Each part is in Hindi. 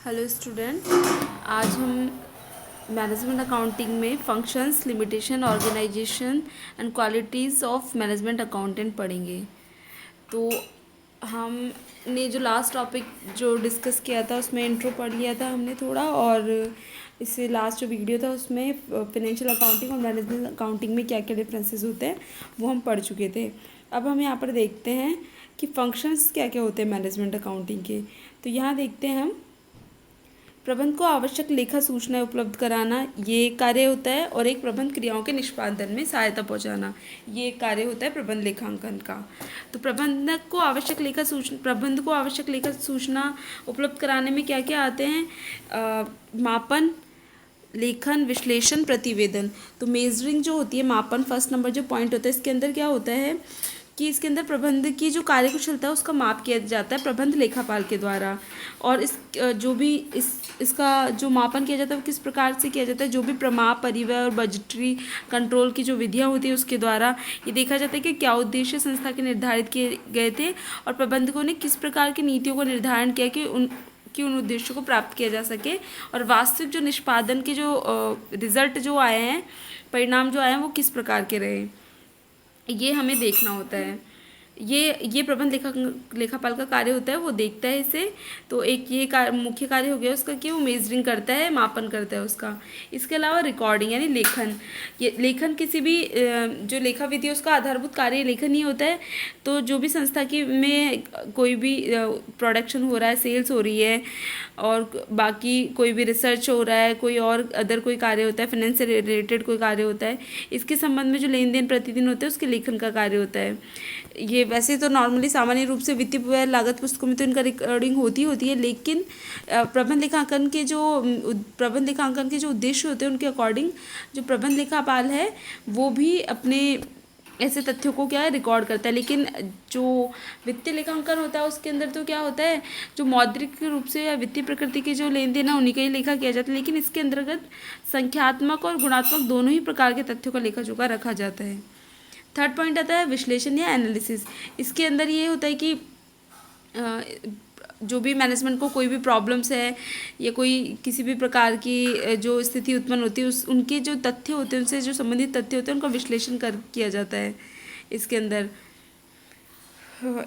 हेलो स्टूडेंट, आज हम मैनेजमेंट अकाउंटिंग में functions, limitation, organisation and qualities of management accountant पढ़ेंगे। तो हमने जो लास्ट टॉपिक जो डिस्कस किया था उसमें इंट्रो पढ़ लिया था हमने थोड़ा, और इससे लास्ट जो वीडियो था उसमें फाइनेंशियल अकाउंटिंग और मैनेजमेंट अकाउंटिंग में क्या क्या डिफरेंसेस होते हैं वो हम पढ़ चुके थे। अब हम यहाँ पर देखते हैं कि फंक्शंस क्या क्या होते हैं मैनेजमेंट अकाउंटिंग के। तो यहाँ देखते हैं हम, प्रबंध को आवश्यक लेखा सूचनाएं उपलब्ध कराना ये एक कार्य होता है, और एक प्रबंध क्रियाओं के निष्पादन में सहायता पहुंचाना ये एक कार्य होता है प्रबंध लेखांकन का। तो प्रबंध को आवश्यक लेखा सूचना उपलब्ध कराने में क्या क्या आते हैं? मापन, लेखन, विश्लेषण, प्रतिवेदन। तो मेजरिंग जो होती है, मापन फर्स्ट नंबर जो पॉइंट होता है, इसके अंदर क्या होता है कि इसके अंदर प्रबंध की जो कार्यकुशलता है उसका माप किया जाता है प्रबंध लेखापाल के द्वारा। और इसका जो मापन किया जाता है वो किस प्रकार से किया जाता है? जो भी प्रमाप, परिव्यय और बजटरी कंट्रोल की जो विधियाँ होती है उसके द्वारा ये देखा जाता है कि क्या उद्देश्य संस्था के निर्धारित किए गए थे और प्रबंधकों ने किस प्रकार की नीतियों का निर्धारण किया कि उन उद्देश्यों को प्राप्त किया जा सके, और वास्तविक जो निष्पादन के जो रिजल्ट जो आए हैं, परिणाम जो आए हैं वो किस प्रकार के रहे, ये हमें देखना होता है। ये प्रबंध लेखापाल का कार्य होता है, वो देखता है इसे। तो एक ये मुख्य कार्य हो गया उसका कि वो मेजरिंग करता है, मापन करता है उसका। इसके अलावा रिकॉर्डिंग यानी लेखन। ये लेखन किसी भी जो लेखा विधि है उसका आधारभूत कार्य लेखन ही होता है। तो जो भी संस्था की में कोई भी प्रोडक्शन हो रहा है, सेल्स हो रही है, और बाकी कोई भी रिसर्च हो रहा है, कोई और अदर कोई कार्य होता है, फाइनेंस से रिलेटेड कोई कार्य होता है, इसके संबंध में जो लेन देन प्रतिदिन होते हैं उसके लेखन का कार्य होता है। ये वैसे तो नॉर्मली सामान्य रूप से वित्तीय व्यय लागत पुस्तकों में तो इनका रिकॉर्डिंग होती है, लेकिन प्रबंध लेखांकन के जो उद्देश्य होते हैं उनके अकॉर्डिंग जो प्रबंध लेखापाल है वो भी अपने ऐसे तथ्यों को क्या है रिकॉर्ड करता है। लेकिन जो वित्तीय लेखांकन होता है उसके अंदर तो क्या होता है, जो मौद्रिक रूप से या वित्तीय प्रकृति के जो लेन देन है उन्हीं का ही लेखा किया जाता है, लेकिन इसके अंतर्गत संख्यात्मक और गुणात्मक दोनों ही प्रकार के तथ्यों का लेखा जोखा रखा जाता है। थर्ड पॉइंट आता है विश्लेषण या एनालिसिस। इसके अंदर ये होता है कि जो भी मैनेजमेंट को कोई भी प्रॉब्लम्स है या कोई किसी भी प्रकार की जो स्थिति उत्पन्न होती है उनके जो तथ्य होते हैं, उनसे जो संबंधित तथ्य होते हैं उनका विश्लेषण किया जाता है इसके अंदर।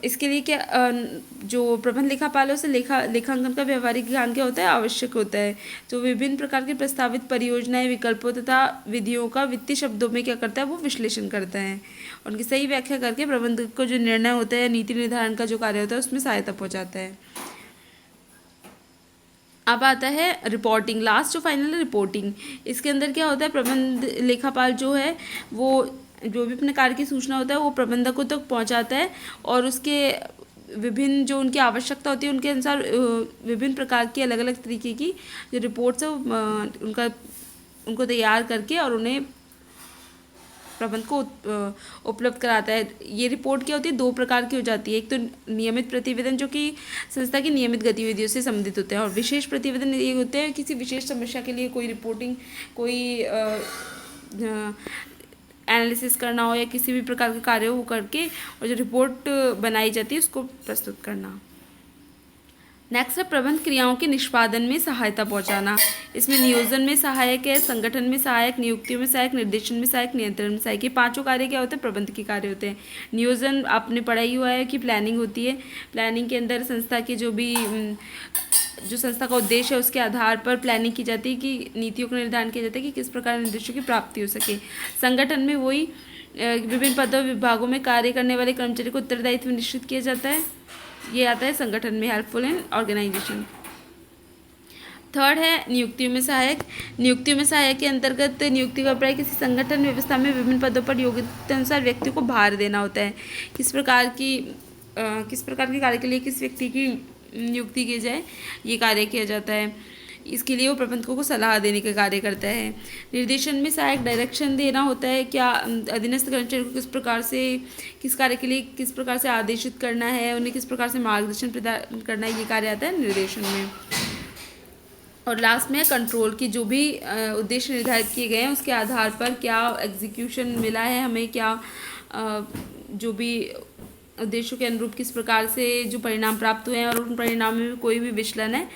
इसके लिए क्या जो प्रबंध लेखापाल है उसे लेखांकन का व्यवहारिक ज्ञान क्या होता है, आवश्यक होता है। जो विभिन्न प्रकार के प्रस्तावित परियोजनाएं, विकल्पों तथा विधियों का वित्तीय शब्दों में क्या करता है, वो विश्लेषण करता है। उनकी सही व्याख्या करके प्रबंधक को जो निर्णय होता है, नीति निर्धारण का जो कार्य होता है उसमें सहायता पहुँचाता है। अब आता है रिपोर्टिंग, लास्ट जो फाइनल है रिपोर्टिंग। इसके अंदर क्या होता है, प्रबंध लेखापाल जो है वो जो भी अपने कार्य की सूचना होता है वो प्रबंधकों तक पहुंचाता है, और उसके विभिन्न जो उनकी आवश्यकता होती है उनके अनुसार विभिन्न प्रकार की अलग अलग तरीके की जो रिपोर्ट्स है उनको तैयार करके और उन्हें प्रबंध को उपलब्ध कराता है। ये रिपोर्ट क्या होती है, दो प्रकार की हो जाती है। एक तो नियमित प्रतिवेदन जो कि संस्था की नियमित गतिविधियों से संबंधित होते हैं, और विशेष प्रतिवेदन ये होते हैं किसी विशेष समस्या के लिए कोई रिपोर्टिंग, कोई एनालिसिस करना हो या किसी भी प्रकार का कार्य हो करके और जो रिपोर्ट बनाई जाती है उसको प्रस्तुत करना। नेक्स्ट है प्रबंध क्रियाओं के निष्पादन में सहायता पहुंचाना। इसमें नियोजन में सहायक है, संगठन में सहायक, नियुक्तियों में सहायक, निर्देशन में सहायक, नियंत्रण में सहायक। ये पांचों कार्य क्या होते हैं, प्रबंध के कार्य होते हैं। नियोजन आपने पढ़ा ही हुआ है कि प्लानिंग होती है। प्लानिंग के अंदर संस्था के जो संस्था का उद्देश्य है उसके आधार पर प्लानिंग की जाती है कि नीतियों का निर्धारण किया जाता है कि किस प्रकार निर्देशों की प्राप्ति हो सके। संगठन में वही विभिन्न पदों विभागों में कार्य करने वाले कर्मचारी को उत्तरदायित्व निश्चित किया जाता है। ये आता है संगठन में, हेल्पफुल इन ऑर्गेनाइजेशन। थर्ड है नियुक्तियों में सहायक। नियुक्तियों में सहायक के अंतर्गत नियुक्ति का अभिप्राय किसी संगठन व्यवस्था में विभिन्न पदों पर योग्यता अनुसार व्यक्ति को भार देना होता है। किस प्रकार के कार्य के लिए किस व्यक्ति की नियुक्ति की जाए, ये कार्य किया जाता है। इसके लिए वो प्रबंधकों को सलाह देने का कार्य करता है। निर्देशन में सहायक डायरेक्शन देना होता है, क्या अधीनस्थ कर्मचारी को किस प्रकार से किस कार्य के लिए किस प्रकार से आदेशित करना है, उन्हें किस प्रकार से मार्गदर्शन प्रदान करना है, ये कार्य आता है निर्देशन में। और लास्ट में कंट्रोल की जो भी उद्देश्य निर्धारित किए गए हैं उसके आधार पर क्या एग्जीक्यूशन मिला है हमें, क्या जो भी उद्देश्यों के अनुरूप किस प्रकार से जो परिणाम प्राप्त हुए हैं और उन परिणामों में कोई भी विचलन है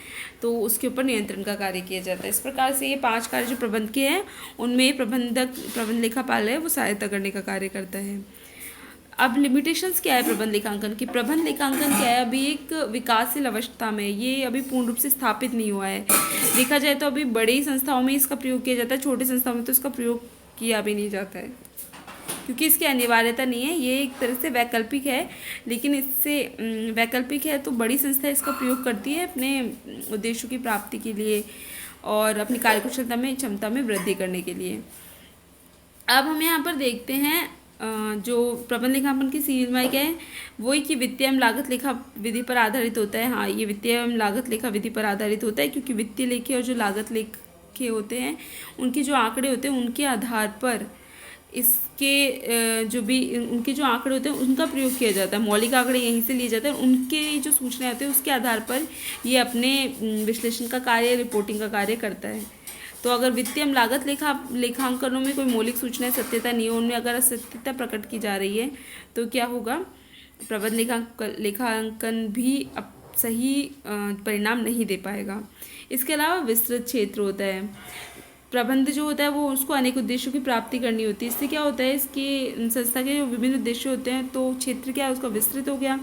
तो उसके ऊपर नियंत्रण का कार्य किया जाता है। इस प्रकार से ये 5 कार्य जो प्रबंध के हैं उनमें प्रबंध लेखापाल है वो सहायता करने का कार्य करता है। अब लिमिटेशंस क्या है प्रबंध लेखांकन की? प्रबंध लेखांकन क्या है? अभी एक विकासशील अवस्था में, ये अभी पूर्ण रूप से स्थापित नहीं हुआ है। देखा जाए तो अभी बड़ी संस्थाओं में इसका प्रयोग किया जाता है, छोटी संस्थाओं में तो इसका प्रयोग किया भी नहीं जाता है क्योंकि इसकी अनिवार्यता नहीं है। ये एक तरह से वैकल्पिक है, लेकिन इससे वैकल्पिक है तो बड़ी संस्था इसका प्रयोग करती है अपने उद्देश्यों की प्राप्ति के लिए और अपनी कार्यकुशलता में क्षमता में वृद्धि करने के लिए। अब हम यहाँ पर देखते हैं जो प्रबंध लेखांकन की सीमाएं क्या है, वही कि वित्तीय एवं लागत लेखा विधि पर आधारित होता है। हाँ, ये वित्तीय एवं लागत लेखा विधि पर आधारित होता है क्योंकि वित्तीय लेखे और जो लागत लेखे होते हैं उनके जो आंकड़े होते हैं उनके आधार पर इसके जो भी उनके जो आंकड़े होते हैं उनका प्रयोग किया जाता है। मौलिक आंकड़े यहीं से लिए जाते हैं, उनके जो सूचनाएं होती हैं उसके आधार पर ये अपने विश्लेषण का कार्य, रिपोर्टिंग का कार्य करता है। तो अगर वित्तीय एवं लागत लेखांकनों में कोई मौलिक सूचनाएं सत्यता नहीं हो, उनमें अगर असत्यता प्रकट की जा रही है तो क्या होगा? प्रबंध लेखांकन भी अब सही परिणाम नहीं दे पाएगा। इसके अलावा विस्तृत क्षेत्र होता है। प्रबंध जो होता है वो उसको अनेक उद्देश्यों की प्राप्ति करनी होती है। इससे क्या होता है, इसकी संस्था के जो विभिन्न उद्देश्य होते हैं तो क्षेत्र क्या है उसका विस्तृत हो गया,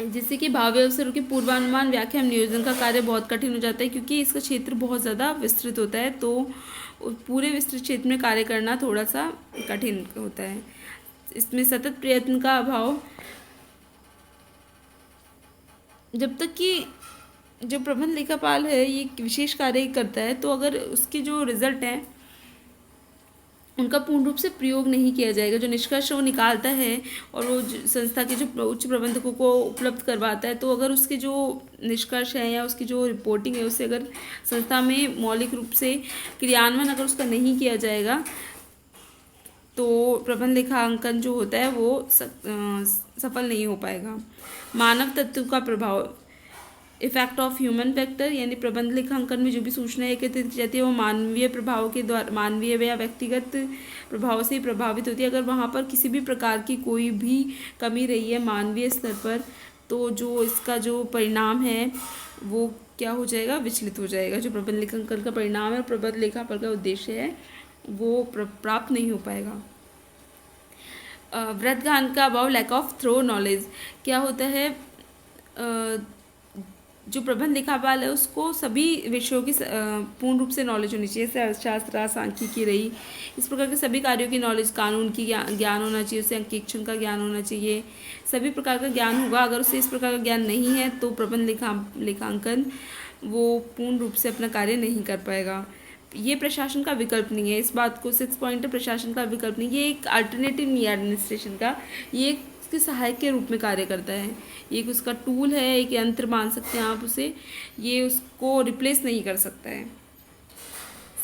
जिससे कि भावी अवसरों के पूर्वानुमान, व्याख्या एवं नियोजन का कार्य बहुत कठिन हो जाता है क्योंकि इसका क्षेत्र बहुत ज़्यादा विस्तृत होता है। तो पूरे विस्तृत क्षेत्र में कार्य करना थोड़ा सा कठिन होता है। इसमें सतत प्रयत्न का अभाव, जब तक कि जो प्रबंध लेखापाल है ये विशेष कार्य करता है तो अगर उसके जो रिजल्ट हैं उनका पूर्ण रूप से प्रयोग नहीं किया जाएगा, जो निष्कर्ष वो निकालता है और वो संस्था के जो उच्च प्रबंधकों को उपलब्ध करवाता है, तो अगर उसके जो निष्कर्ष हैं या उसकी जो रिपोर्टिंग है उससे अगर संस्था में मौलिक रूप से क्रियान्वयन अगर उसका नहीं किया जाएगा तो प्रबंध लेखांकन जो होता है वो सफल नहीं हो पाएगा। मानव तत्व का प्रभाव, इफेक्ट ऑफ ह्यूमन फैक्टर, यानी प्रबंध लेखांकन में जो भी सूचना एकत्रित की जाती है वो मानवीय प्रभाव के द्वारा, मानवीय या व्यक्तिगत प्रभाव से प्रभावित होती है। अगर वहाँ पर किसी भी प्रकार की कोई भी कमी रही है मानवीय स्तर पर तो जो इसका जो परिणाम है वो क्या हो जाएगा? विचलित हो जाएगा। जो प्रबंध लेखांकन का परिणाम है और प्रबंध लेखापाल का उद्देश्य है वो प्राप्त नहीं हो पाएगा। वृद्ध ज्ञान का अभाव, लैक ऑफ थ्रो नॉलेज, क्या होता है? जो प्रबंध लेखापाल है उसको सभी विषयों की पूर्ण रूप से नॉलेज होनी चाहिए, जैसे अर्थशास्त्र, सांख्यिकी रही, इस प्रकार के सभी कार्यों की नॉलेज, कानून की ज्ञान होना चाहिए, उसे अंकेक्षण का ज्ञान होना चाहिए, सभी प्रकार का ज्ञान होगा। अगर उसे इस प्रकार का ज्ञान नहीं है तो प्रबंध लेखांकन वो पूर्ण रूप से अपना कार्य नहीं कर पाएगा। ये प्रशासन का विकल्प नहीं है, इस बात को 6 पॉइंट है, प्रशासन का विकल्प नहीं, ये एक अल्टरनेटिव नहीं है एडमिनिस्ट्रेशन का, ये एक उसके सहायक के रूप में कार्य करता है। ये एक उसका टूल है, एक यंत्र मान सकते हैं आप उसे, ये उसको रिप्लेस नहीं कर सकता है।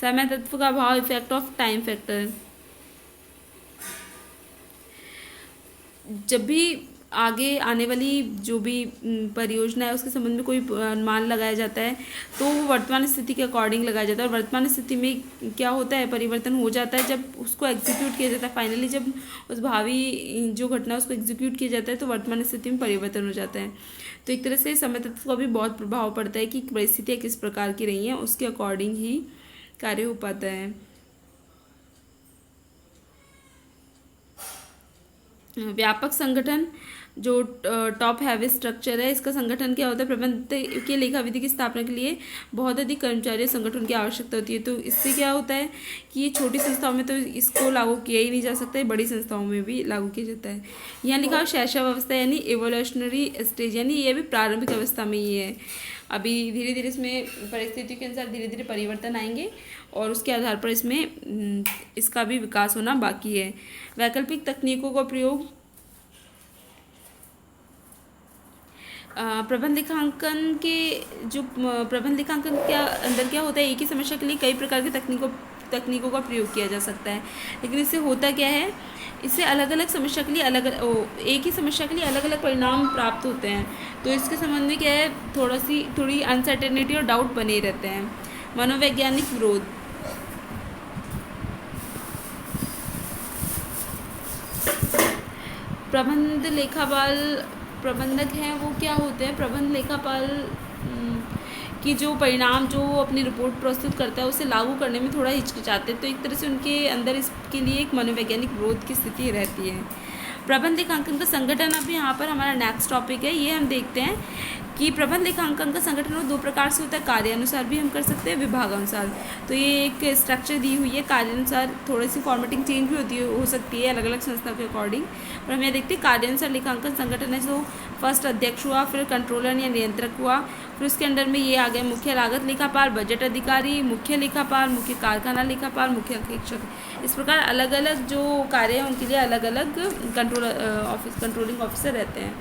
समय तत्व का अभाव, इफेक्ट ऑफ टाइम फैक्टर, जब भी आगे आने वाली जो भी परियोजना है उसके संबंध में कोई अनुमान लगाया जाता है तो वो वर्तमान स्थिति के अकॉर्डिंग लगाया जाता है और वर्तमान स्थिति में क्या होता है? परिवर्तन हो जाता है जब उसको एग्जीक्यूट किया जाता है। फाइनली जब उस भावी जो घटना उसको एग्जीक्यूट किया जाता है तो वर्तमान स्थिति में परिवर्तन हो जाता है। तो एक तरह से समय तत्व का भी बहुत प्रभाव पड़ता है कि परिस्थितियाँ किस प्रकार की रही हैं, उसके अकॉर्डिंग ही कार्य हो पाता है। व्यापक संगठन, जो टॉप हैवी स्ट्रक्चर है, इसका संगठन क्या होता है? प्रबंध के लेखा विधि की स्थापना के लिए बहुत अधिक कर्मचारी संगठन की आवश्यकता होती है। तो इससे क्या होता है कि ये छोटी संस्थाओं में तो इसको लागू किया ही नहीं जा सकता है, बड़ी संस्थाओं में भी लागू किया जाता है। यहाँ लिखा हो शैशवावस्था यानी एवोल्यूशनरी स्टेज, यानी ये भी प्रारंभिक अवस्था में ही है। अभी धीरे धीरे इसमें परिस्थितियों के अनुसार धीरे धीरे परिवर्तन आएंगे और उसके आधार पर इसमें इसका भी विकास होना बाकी है। वैकल्पिक तकनीकों का प्रयोग, प्रबंध लेखांकन के अंदर क्या होता है? एक ही समस्या के लिए कई प्रकार की तकनीकों का प्रयोग किया जा सकता है, लेकिन इससे होता क्या है? इससे अलग अलग समस्या के लिए एक ही समस्या के लिए अलग अलग परिणाम प्राप्त होते हैं। तो इसके संबंध में क्या है? थोड़ी अनसर्टेनिटी और डाउट बने रहते हैं। मनोवैज्ञानिक विरोध, प्रबंध लेखापाल प्रबंधक हैं वो क्या होते हैं, प्रबंध लेखापाल की जो परिणाम जो अपनी रिपोर्ट प्रस्तुत करता है उसे लागू करने में थोड़ा हिचकिचाते हैं, तो एक तरह से उनके अंदर इसके लिए एक मनोवैज्ञानिक विरोध की स्थिति रहती है। प्रबंध लेखांकन का संगठन, अभी यहाँ पर हमारा नेक्स्ट टॉपिक है, ये हम देखते हैं कि प्रबंध लेखांकन का संगठन वो दो प्रकार से होता है, कार्यानुसार भी हम कर सकते हैं, विभागानुसार। तो ये एक स्ट्रक्चर दी हुई है, कार्यानुसार थोड़ी सी फॉर्मेटिंग चेंज भी होती है, हो सकती है अलग अलग संस्था के अकॉर्डिंग, पर हम ये देखते हैं कार्यानुसार लेखांकन संगठन है। जो फर्स्ट अध्यक्ष हुआ, फिर कंट्रोलर या नियंत्रक हुआ, फिर उसके अंडर में ये आ गया मुख्य लागत लेखापाल, बजट अधिकारी, मुख्य लेखापाल, मुख्य कारखाना लेखापाल, मुख्य अधीक्षक। इस प्रकार अलग अलग जो कार्य हैं उनके लिए अलग अलग कंट्रोलिंग ऑफिसर रहते हैं।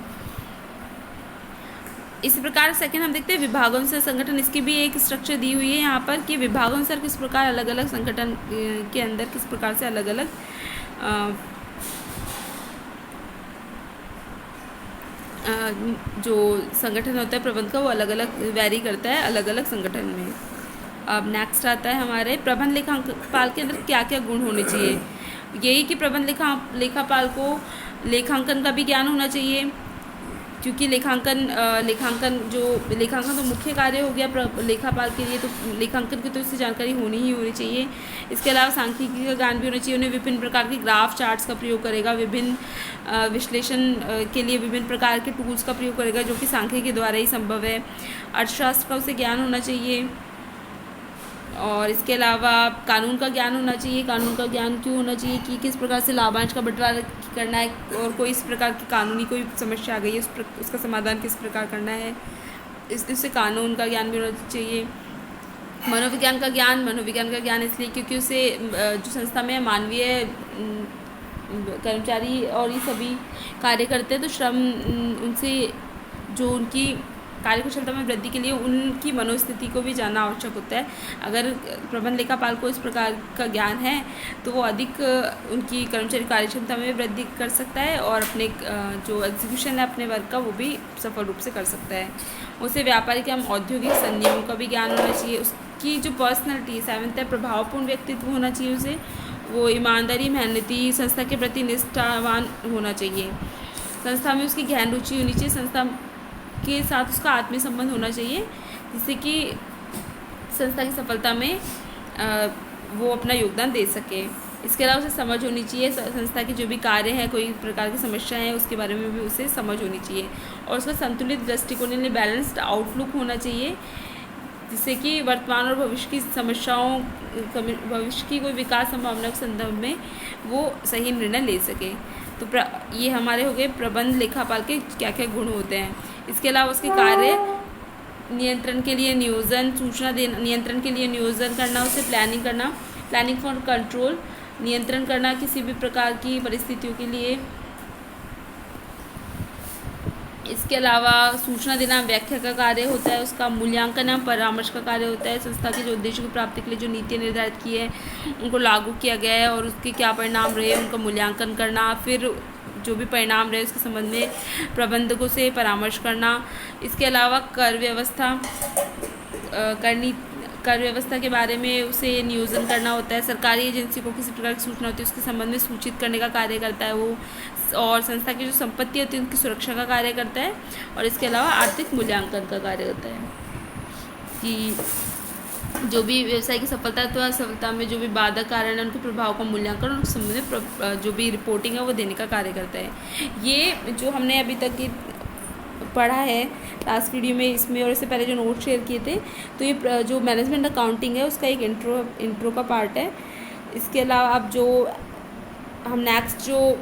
इसी प्रकार सेकंड हम देखते हैं विभागानुसार संगठन, इसकी भी एक स्ट्रक्चर दी हुई है यहाँ पर कि विभागानुसार किस प्रकार अलग अलग संगठन के अंदर किस प्रकार से अलग अलग जो संगठन होता है प्रबंध का वो अलग अलग वैरी करता है अलग अलग संगठन में। अब नेक्स्ट आता है हमारे प्रबंध लेखापाल के अंदर क्या क्या गुण होने चाहिए। यही कि प्रबंध लेखापाल को लेखांकन का भी ज्ञान होना चाहिए, क्योंकि लेखांकन तो मुख्य कार्य हो गया लेखापाल के लिए, तो लेखांकन की तो इससे जानकारी होनी ही होनी चाहिए। इसके अलावा सांख्यिकी का ज्ञान भी होना चाहिए। उन्हें विभिन्न प्रकार के ग्राफ चार्ट्स का प्रयोग करेगा, विभिन्न विश्लेषण के लिए विभिन्न प्रकार के टूल्स का प्रयोग करेगा जो कि सांख्यिकी के द्वारा ही संभव है। अर्थशास्त्र का उसे ज्ञान होना चाहिए, और इसके अलावा कानून का ज्ञान होना चाहिए। कानून का ज्ञान क्यों होना चाहिए कि किस प्रकार से लाभांश का बंटवारा करना है, और कोई इस प्रकार की कानूनी कोई समस्या आ गई है उसका समाधान किस प्रकार करना है, इससे कानून का ज्ञान भी होना चाहिए। मनोविज्ञान का ज्ञान इसलिए क्योंकि उसे जो संस्था में मानवीय कर्मचारी और ये सभी कार्य करते हैं, तो श्रम उनसे जो उनकी कार्यकुशलता में वृद्धि के लिए उनकी मनोस्थिति को भी जानना आवश्यक होता है। अगर प्रबंध लेखापाल को इस प्रकार का ज्ञान है तो वो अधिक उनकी कर्मचारी कार्यक्षमता में वृद्धि कर सकता है, और अपने जो एग्जीक्यूशन है अपने वर्क का वो भी सफल रूप से कर सकता है। उसे व्यापारिक एवं औद्योगिक संनियमों का भी ज्ञान होना चाहिए। उसकी जो पर्सनैलिटी सेवंथ है, प्रभावपूर्ण व्यक्तित्व होना चाहिए उसे। वो ईमानदारी, मेहनती, संस्था के प्रति निष्ठावान होना चाहिए। संस्था में उसकी गहन रुचि होनी चाहिए। संस्था के साथ उसका आत्मीय संबंध होना चाहिए, जिससे कि संस्था की सफलता में वो अपना योगदान दे सके। इसके अलावा उसे समझ होनी चाहिए संस्था के जो भी कार्य है, कोई प्रकार की समस्या है उसके बारे में भी उसे समझ होनी चाहिए, और उसका संतुलित दृष्टिकोण यानी बैलेंस्ड आउटलुक होना चाहिए, जिससे कि वर्तमान और भविष्य की समस्याओं, भविष्य की कोई विकास संभावना के संदर्भ में वो सही निर्णय ले सके। तो ये हमारे हो गए प्रबंध लेखापाल के क्या क्या गुण होते हैं। इसके अलावा उसके कार्य नियंत्रण के लिए नियोजन, सूचना देना, नियंत्रण के लिए नियोजन करना, उसे प्लानिंग करना, प्लानिंग फॉर कंट्रोल, नियंत्रण करना किसी भी प्रकार की परिस्थितियों के लिए। इसके अलावा सूचना देना व्याख्या का कार्य होता है, उसका मूल्यांकन एवं परामर्श का कार्य होता है। संस्था के जो उद्देश्य की प्राप्ति के लिए जो नीतियाँ निर्धारित की है उनको लागू किया गया है और उसके क्या परिणाम रहे उनका मूल्यांकन करना, फिर जो भी परिणाम रहे उसके संबंध में प्रबंधकों से परामर्श करना। इसके अलावा कर व्यवस्था के बारे में उसे नियोजन करना होता है। सरकारी एजेंसी को किसी प्रकार की सूचना होती है उसके संबंध में सूचित करने का कार्य करता है वो, और संस्था की जो संपत्ति होती है उनकी सुरक्षा का कार्य करता है, और इसके अलावा आर्थिक मूल्यांकन का कार्य करता है कि जो भी व्यवसाय की सफलता अथवा असफलता में जो भी बाधक कारण है उनके प्रभाव का मूल्यांकन और उनके संबंध में जो भी रिपोर्टिंग है वो देने का कार्य करता है। ये जो हमने अभी तक की पढ़ा है लास्ट वीडियो में इसमें और इससे पहले जो नोट शेयर किए थे, तो ये जो मैनेजमेंट अकाउंटिंग है उसका एक इंट्रो का पार्ट है। इसके अलावा अब जो हम नेक्स्ट जो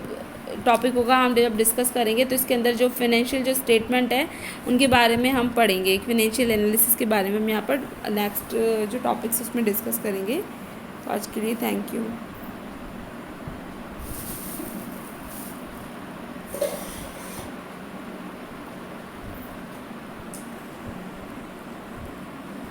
टॉपिक होगा हम जब डिस्कस करेंगे तो इसके अंदर जो फाइनेंशियल जो स्टेटमेंट है उनके बारे में हम पढ़ेंगे, फाइनेंशियल एनालिसिस के बारे में हम यहाँ पर नेक्स्ट जो टॉपिक्स उसमें डिस्कस करेंगे। तो आज के लिए थैंक यू।